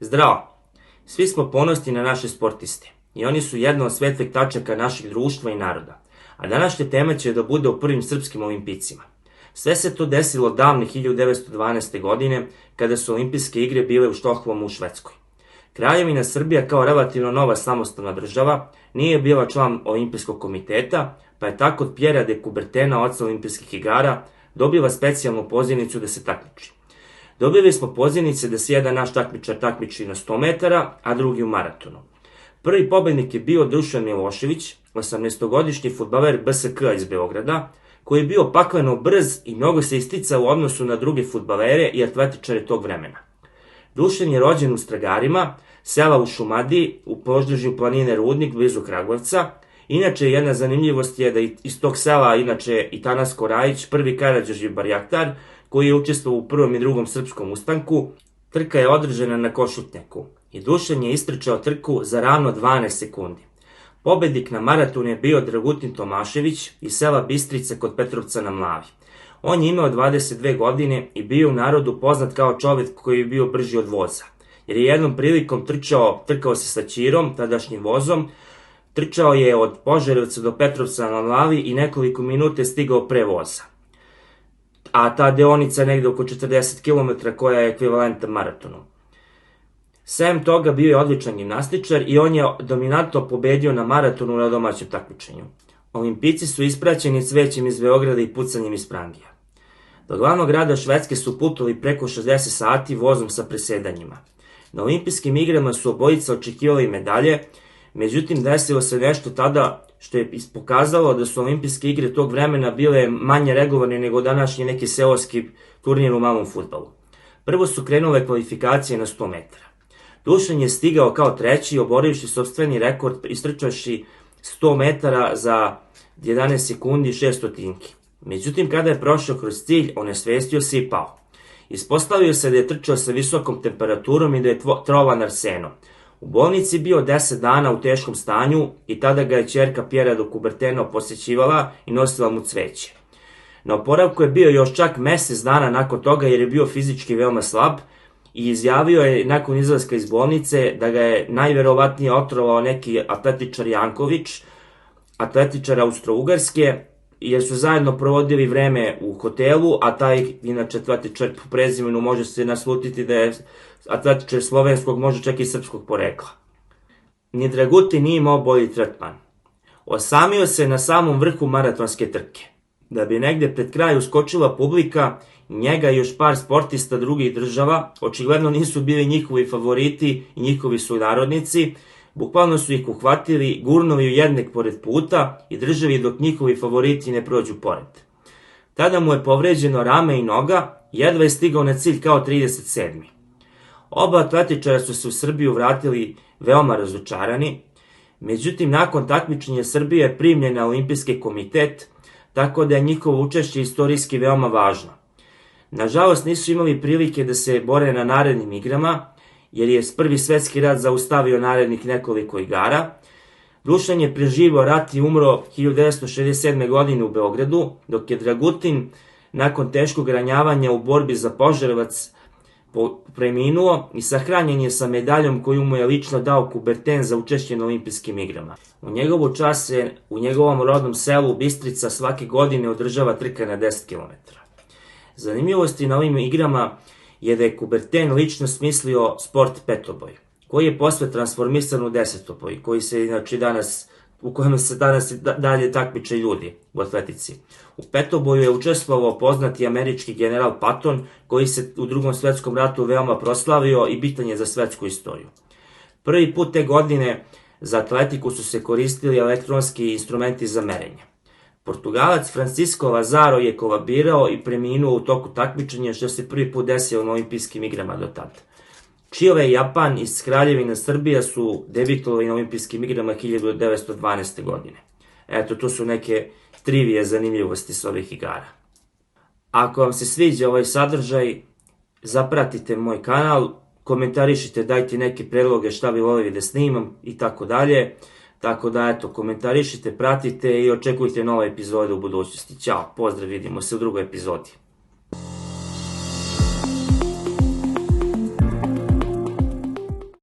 Zdravo! Svi smo ponosni na naše sportiste i oni su jedna od svetlih tačaka našeg društva i naroda, a današnja tema će da bude o prvim srpskim olimpijcima. Sve se to desilo davne 1912. godine, kada su olimpijske igre bile u Štokholmu u Švedskoj. Kraljevina Srbija kao relativno nova samostalna država nije bila član olimpijskog komiteta, pa je tako od Pjera de Coubertina, oca olimpijskih igara, dobila specijalnu pozivnicu da se takmiči. Dobili smo pozivnice da se jedan naš takmičar takmiči na 100 metara, a drugi u maratonu. Prvi pobednik je bio Dušan Milošević, 18-godišnji fudbaler BSK iz Beograda, koji je bio pakleno brz i mnogo se isticao u odnosu na druge fudbalere i atletičare tog vremena. Dušan je rođen u Stragarima, sela u Šumadiji, u području planine Rudnik, blizu Kragujevca. Inače, jedna zanimljivost je da iz tog sela, inače i Tanas Korajić, prvi Karađorđev barjaktar, koji je učestvovao u prvom i drugom srpskom ustanku. Trka je održana na Košutnjaku i Dušan je istrčao trku za ravno 12 sekundi. Pobednik na maratonu je bio Dragutin Tomašević iz sela Bistrica kod Petrovca na Mlavi. On je imao 22 godine i bio u narodu poznat kao čovjek koji je bio brži od voza, jer je jednom prilikom trkao se sa Ćirom, tadašnjim vozom. Trčao je od Požarevca do Petrovca na Mlavi i nekoliko minuta je stigao pre voza. A ta deonica je negde oko 40 km koja je ekvivalenta maratonu. Sem toga bio je odličan gimnastičar i on je dominantno pobedio na maratonu na domaćem takmičenju. Olimpijci su ispraćeni cvećem iz Beograda i pucanjem iz prangija. Do glavnog grada Švedske su putovali preko 60 sati vozom sa presedanjima. Na olimpijskim igrama su obojica očekivali medalje, međutim desilo se nešto tada što je pokazalo da su olimpijske igre tog vremena bile manje regularne nego današnji neki seoski turnir u malom fudbalu. Prvo su krenule kvalifikacije na 100 metara. Dušan je stigao kao treći, oborivši sopstveni rekord, istrčavši 100 metara za 11 sekundi i 6 stotinki. Međutim, kada je prošao kroz cilj, onesvestio se i pao. Ispostavio se da je trčao sa visokom temperaturom i da je trovan arsenom. U bolnici bio 10 dana u teškom stanju i tada ga je ćerka Pjera de Coubertina posećivala i nosila mu cveće. Na oporavku je bio još čak mesec dana nakon toga jer je bio fizički veoma slab i izjavio je nakon izlaska iz bolnice da ga je najverovatnije otrovao neki atletičar Janković, atletičar Austro-Ugarske, jer su zajedno provodili vreme u hotelu, a taj inače atletičar po prezimenu može se naslutiti da je atletičar slovenskog, može čak i srpskog porekla. Ni Dragutin nije imao bolji tretman. Osamio se na samom vrhu maratonske trke. Da bi negde pred kraj uskočila publika, njega i još par sportista drugih država, očigledno nisu bili njihovi favoriti i njihovi sunarodnici, bukvalno su ih uhvatili, gurnuli u jednek pored puta i držali dok njihovi favoriti ne prođu pored. Tada mu je povređeno rame i noga, jedva je stigao na cilj kao 37. Oba atletičara su se u Srbiju vratili veoma razočarani, međutim nakon takmičenja Srbije je primljen na olimpijski komitet, tako da je njihovo učešće istorijski veoma važno. Nažalost nisu imali prilike da se bore na narednim igrama, jer je prvi svetski rat zaustavio narednih nekoliko igara. Dušan je preživao rat i umro 1967. godine u Beogradu, dok je Dragutin nakon teškog ranjavanja u borbi za Požarevac preminuo i sahranjen je sa medaljom koju mu je lično dao Coubertin za učešće na olimpijskim igrama. U njegovu čast se u njegovom rodnom selu Bistrica svake godine održava trka na 10 km. Zanimljivosti na ovim igrama je da je Coubertin lično smislio sport petoboj, koji je posle transformisan u desetoboj, u kojem se danas dalje takmiče ljudi u atletici. U petoboju je učestvovao poznati američki general Patton, koji se u Drugom svetskom ratu veoma proslavio i bitan je za svetsku istoriju. Prvi put te godine za atletiku su se koristili elektronski instrumenti za merenje. Portugalac Francisco Lazaro je kolabirao i preminuo u toku takmičenja, što se prvi put desilo na olimpijskim igrama do tada. Čile i Japan iz Kraljevine Srbija su debitovali na olimpijskim igrama 1912. godine. Eto, to su neke trivije zanimljivosti s ovih igara. Ako vam se sviđa ovaj sadržaj, zapratite moj kanal, komentarišite, dajte neke predloge šta bi voljeli da snimam i tako dalje. Tako da, eto, komentarišite, pratite i očekujte nove epizode u budućnosti. Ćao, pozdrav, vidimo se u drugoj epizodi.